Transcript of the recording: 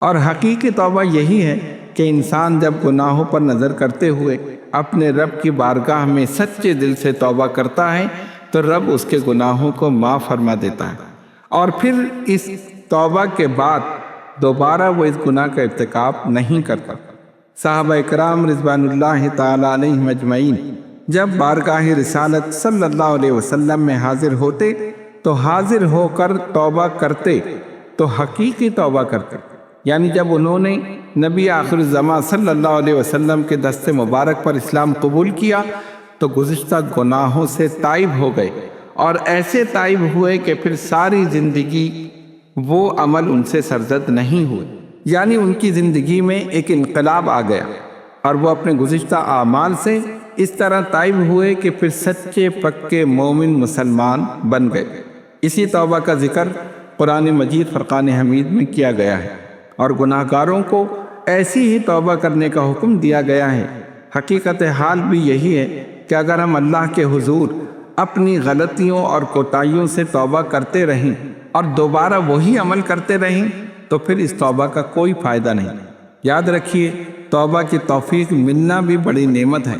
اور حقیقی توبہ یہی ہے کہ انسان جب گناہوں پر نظر کرتے ہوئے اپنے رب کی بارگاہ میں سچے دل سے توبہ کرتا ہے تو رب اس کے گناہوں کو معاف فرما دیتا ہے، اور پھر اس توبہ کے بعد دوبارہ وہ اس گناہ کا ارتکاب نہیں کرتا۔ صحابہ کرام رضوان اللہ تعالی علیہم اجمعین جب بارگاہ رسالت صلی اللہ علیہ وسلم میں حاضر ہوتے تو حاضر ہو کر توبہ کرتے تو حقیقی توبہ کرتے، یعنی جب انہوں نے نبی آخر الزماں صلی اللہ علیہ وسلم کے دست مبارک پر اسلام قبول کیا تو گزشتہ گناہوں سے تائب ہو گئے، اور ایسے تائب ہوئے کہ پھر ساری زندگی وہ عمل ان سے سرزد نہیں ہوئے، یعنی ان کی زندگی میں ایک انقلاب آ گیا اور وہ اپنے گزشتہ اعمال سے اس طرح تائب ہوئے کہ پھر سچے پکے مومن مسلمان بن گئے۔ اسی توبہ کا ذکر قرآن مجید فرقان حمید میں کیا گیا ہے، اور گناہ گاروں کو ایسی ہی توبہ کرنے کا حکم دیا گیا ہے۔ حقیقت حال بھی یہی ہے کہ اگر ہم اللہ کے حضور اپنی غلطیوں اور کوتاہیوں سے توبہ کرتے رہیں اور دوبارہ وہی عمل کرتے رہیں تو پھر اس توبہ کا کوئی فائدہ نہیں۔ یاد رکھیے، توبہ کی توفیق ملنا بھی بڑی نعمت ہے۔